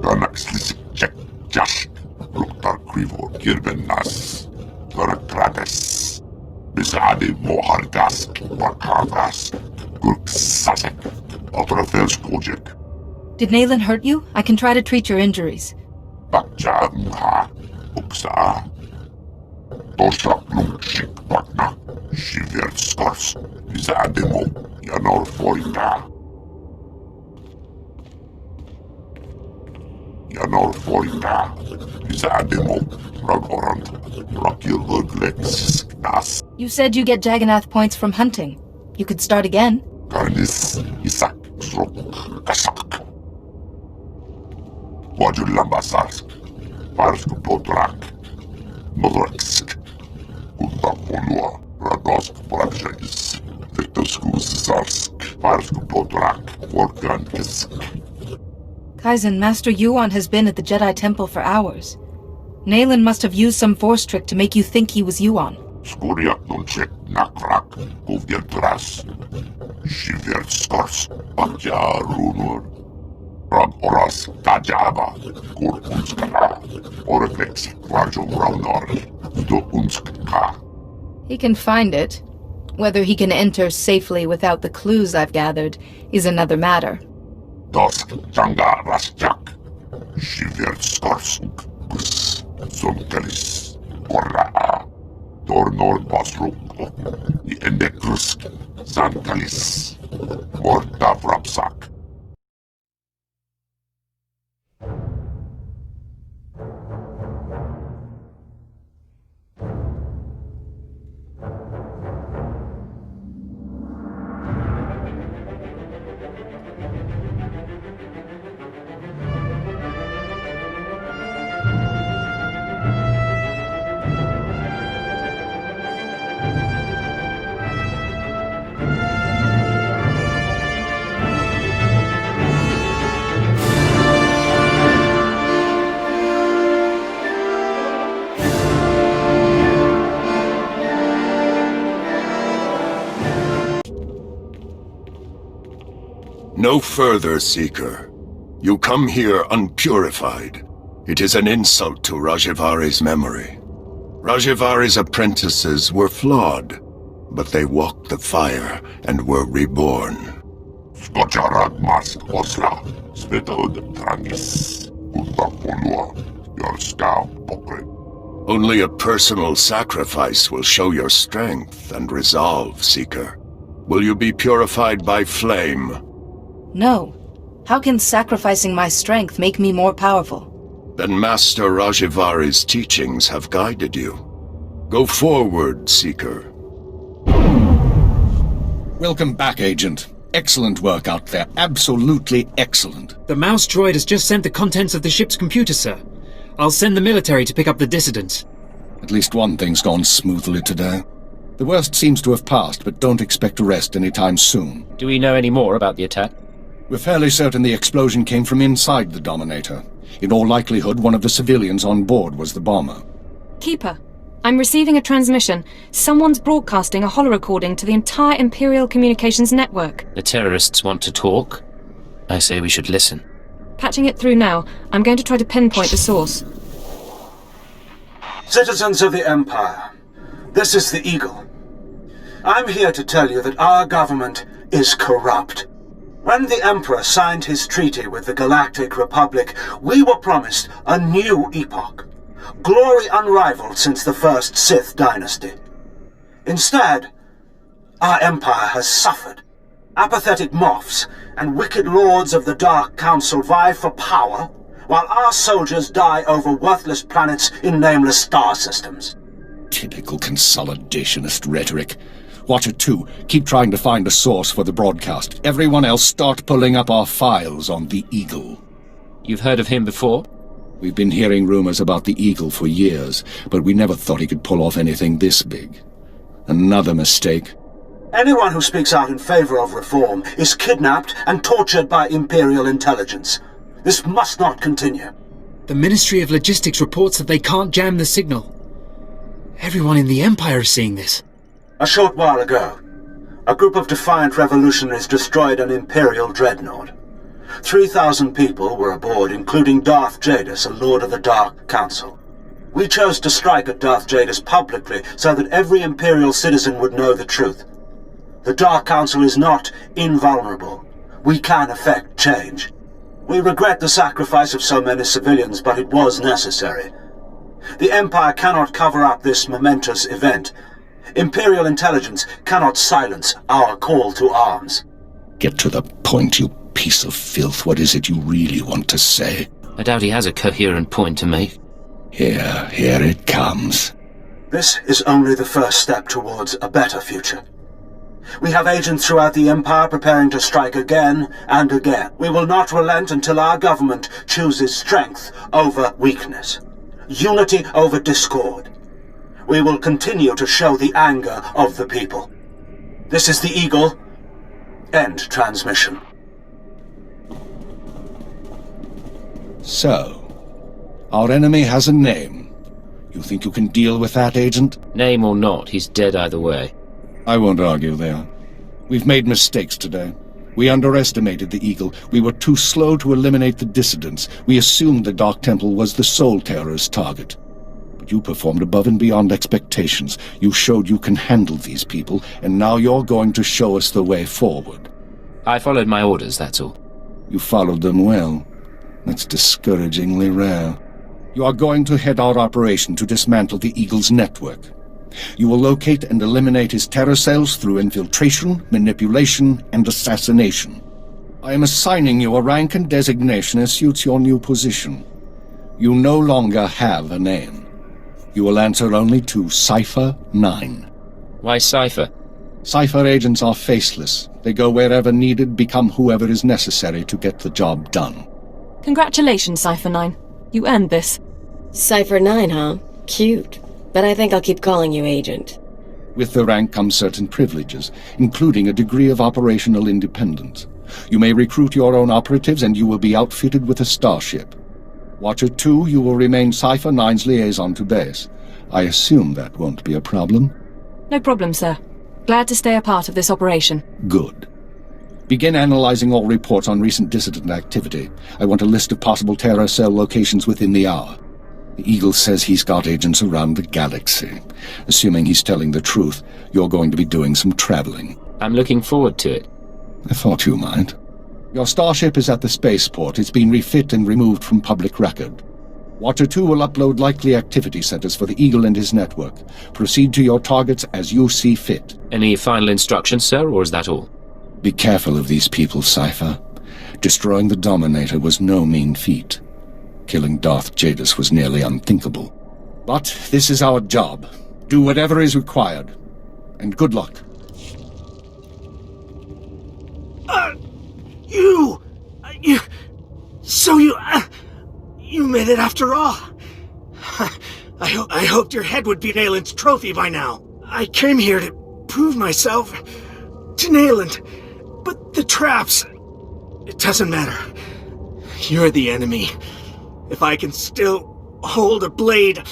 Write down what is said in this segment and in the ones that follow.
Ganaxlis check Jash. Luktar Krivo Kirbenas. Garakrates. Bisadi Mohardas. Barkadas. Gurk Sasek. Autorafels Kojek. Did Nayland hurt you? I can try to treat your injuries. Bakja Mha. Uksa. Toshak Lumchik Bakna. Shiver Scars. Bisademo. Yanor Forita. Yanor Forita. Bisademo. Ragorant. Rakil Glexis Nas. You said you get Jagannath points from hunting. You could start again. Karnis Isak Srok Kasak. Wajul Lambasarsk. Farsk Potrak. Nodraksk. Kunta Polua. Radosk Prakshakis. Victorsku Sarsk. Farsk Potrak. Workan Kisk. Kaizen, Master Yuan has been at the Jedi Temple for hours. Nayland must have used some force trick to make you think he was Yuan. Skuriak Nunchek Nakrak. Kovdir Tras. Shiver Scars. Bakja Runur. Rag Oras Tajaba. Kur Unskara. Oreflex Rajo Raunar. Do Unskka. He can find it. Whether he can enter safely without the clues I've gathered is another matter. Dosk Janga Rasjak. Shiver Scars. Bus. Sonkalis. Korra. Tornor Basruk. I Endekrusk. Zankalis. Morta Frapsak. No further, Seeker. You come here unpurified. It is an insult to Rajivari's memory. Rajivari's apprentices were flawed, but they walked the fire and were reborn. Skocharad Mask Osla. Svetod Trangis. Kunta Polua. Your scout Pokre. Only a personal sacrifice will show your strength and resolve, Seeker. Will you be purified by flame? No. How can sacrificing my strength make me more powerful? Then Master Rajivari's teachings have guided you. Go forward, Seeker. Welcome back, Agent. Excellent work out there. Absolutely excellent. The mouse droid has just sent the contents of the ship's computer, sir. I'll send the military to pick up the dissidents. At least one thing's gone smoothly today. The worst seems to have passed, but don't expect to rest anytime soon. Do we know any more about the attack? We're fairly certain the explosion came from inside the Dominator. In all likelihood, one of the civilians on board was the bomber. Keeper, I'm receiving a transmission. Someone's broadcasting a holo-recording to the entire Imperial Communications network. The terrorists want to talk. I say we should listen. Patching it through now. I'm going to try to pinpoint the source. Citizens of the Empire, this is the Eagle. I'm here to tell you that our government is corrupt. When the Emperor signed his treaty with the Galactic Republic, we were promised a new epoch. Glory unrivaled since the first Sith dynasty. Instead, our empire has suffered. Apathetic moffs and wicked lords of the Dark Council vie for power, while our soldiers die over worthless planets in nameless star systems. Typical consolidationist rhetoric. Watcher 2, keep trying to find a source for the broadcast. Everyone else start pulling up our files on the Eagle. You've heard of him before? We've been hearing rumors about the Eagle for years, but we never thought he could pull off anything this big. Another mistake. Anyone who speaks out in favor of reform is kidnapped and tortured by Imperial intelligence. This must not continue. The Ministry of Logistics reports that they can't jam the signal. Everyone in the Empire is seeing this. A short while ago, a group of defiant revolutionaries destroyed an Imperial dreadnought. 3,000 people were aboard, including Darth Jadis, a Lord of the Dark Council. We chose to strike at Darth Jadis publicly so that every Imperial citizen would know the truth. The Dark Council is not invulnerable. We can effect change. We regret the sacrifice of so many civilians, but it was necessary. The Empire cannot cover up this momentous event. Imperial intelligence cannot silence our call to arms. Get to the point, you piece of filth. What is it you really want to say? I doubt he has a coherent point to make. Here it comes. This is only the first step towards a better future. We have agents throughout the Empire preparing to strike again and again. We will not relent until our government chooses strength over weakness, unity over discord. We will continue to show the anger of the people. This is the Eagle. End transmission. So, our enemy has a name. You think you can deal with that, Agent? Name or not, he's dead either way. I won't argue there. We've made mistakes today. We underestimated the Eagle. We were too slow to eliminate the dissidents. We assumed the Dark Temple was the Soul Terror's target. But you performed above and beyond expectations. You showed you can handle these people, and now you're going to show us the way forward. I followed my orders, that's all. You followed them well. That's discouragingly rare. You are going to head our operation to dismantle the Eagle's network. You will locate and eliminate his terror cells through infiltration, manipulation, and assassination. I am assigning you a rank and designation as suits your new position. You no longer have a name. You will answer only to Cipher 9. Why Cipher? Cipher agents are faceless. They go wherever needed, become whoever is necessary to get the job done. Congratulations, Cipher 9. You earned this. Cipher 9, huh? Cute. But I think I'll keep calling you Agent. With the rank comes certain privileges, including a degree of operational independence. You may recruit your own operatives, and you will be outfitted with a starship. Watcher 2, you will remain Cipher 9's liaison to base. I assume that won't be a problem? No problem, sir. Glad to stay a part of this operation. Good. Begin analyzing all reports on recent dissident activity. I want a list of possible terror cell locations within the hour. The Eagle says he's got agents around the galaxy. Assuming he's telling the truth, you're going to be doing some traveling. I'm looking forward to it. I thought you might. Your starship is at the spaceport. It's been refit and removed from public record. Watcher 2 will upload likely activity centers for the Eagle and his network. Proceed to your targets as you see fit. Any final instructions, sir, or is that all? Be careful of these people, Cipher. Destroying the Dominator was no mean feat. Killing Darth Jadis was nearly unthinkable. But this is our job. Do whatever is required. And good luck. You made it after all. I hoped your head would be Nayland's trophy by now. I came here to prove myself to Nayland, but the traps... It doesn't matter. You're the enemy. If I can still hold a blade,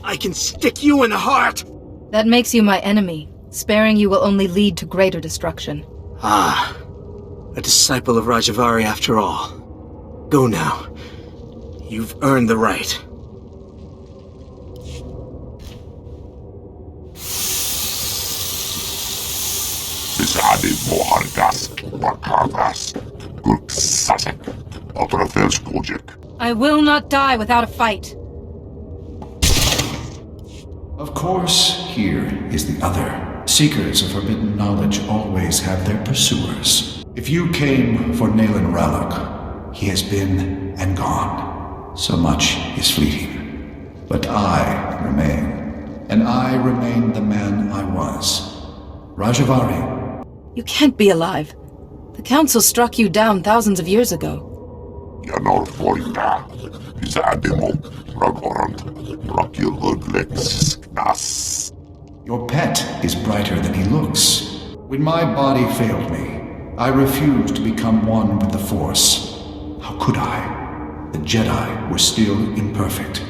I can stick you in the heart. That makes you my enemy. Sparing you will only lead to greater destruction. Ah, a disciple of Rajavari after all. Go now. You've earned the right. Besade mohargas, bakavas, gurksasek, otrafelskodjek. I will not die without a fight. Of course, here is the other. Seekers of forbidden knowledge always have their pursuers. If you came for Nayland Ralloc, he has been and gone. So much is fleeting. But I remain. And I remain the man I was. Rajavari. You can't be alive. The Council struck you down thousands of years ago. Janor Volta, Bisademo, Ragorant, Rakiludlex, Nas. Your pet is brighter than he looks. When my body failed me, I refused to become one with the Force. How could I? The Jedi were still imperfect.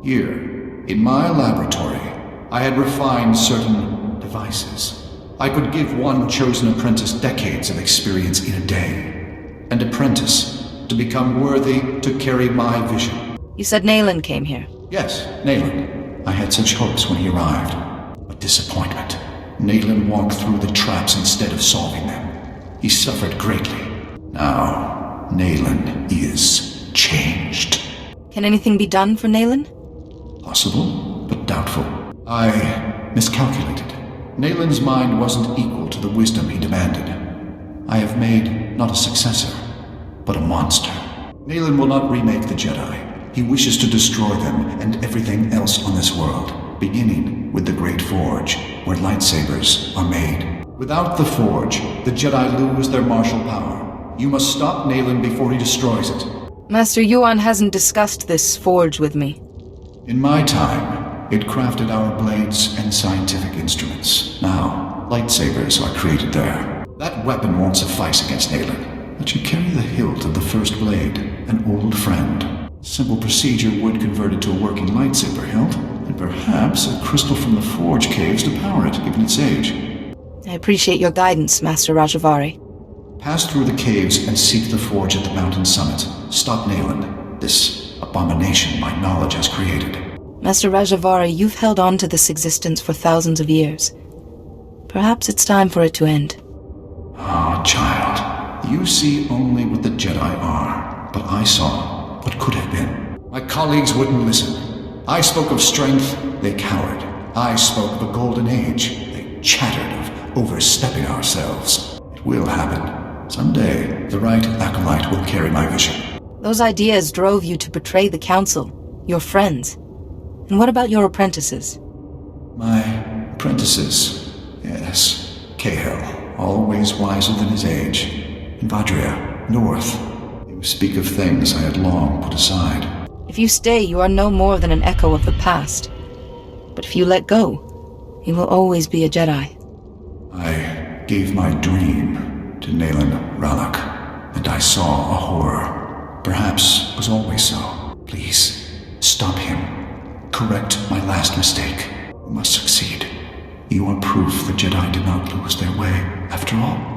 Here, in my laboratory, I had refined certain devices. I could give one chosen apprentice decades of experience in a day. and apprentice to become worthy to carry my vision. You said Nayland came here. Yes, Nayland. I had such hopes when he arrived. A disappointment. Nayland walked through the traps instead of solving them. He suffered greatly. Now, Nayland is changed. Can anything be done for Nayland? Possible, but doubtful. I miscalculated. Nayland's mind wasn't equal to the wisdom he demanded. I have made not a successor, but a monster. Nayland will not remake the Jedi. He wishes to destroy them and everything else on this world, beginning with the Great Forge, where lightsabers are made. Without the Forge, the Jedi lose their martial power. You must stop Nayland before he destroys it. Master Yuan hasn't discussed this forge with me. In my time, it crafted our blades and scientific instruments. Now, lightsabers are created there. That weapon won't suffice against Nayland, but you carry the hilt of the first blade, an old friend. Simple procedure would convert it to a working lightsaber hilt, and perhaps a crystal from the Forge caves to power it, given its age. I appreciate your guidance, Master Rajavari. Pass through the caves and seek the Forge at the mountain summit. Stop Nayland, this abomination my knowledge has created. Master Rajavari, you've held on to this existence for thousands of years. Perhaps it's time for it to end. Ah, child. You see only what the Jedi are, but I saw what could have been. My colleagues wouldn't listen. I spoke of strength, they cowered. I spoke of a golden age, they chattered of overstepping ourselves. It will happen. Someday, the right acolyte will carry my vision. Those ideas drove you to betray the Council, your friends. And what about your apprentices? My apprentices, yes. Cahill, always wiser than his age. And Vadria, North. You speak of things I had long put aside. If you stay, you are no more than an echo of the past. But if you let go, you will always be a Jedi. I gave my dream to Nayland Ralak, and I saw a horror. Perhaps it was always so. Please, stop him. Correct my last mistake. You must succeed. You are proof the Jedi did not lose their way, after all.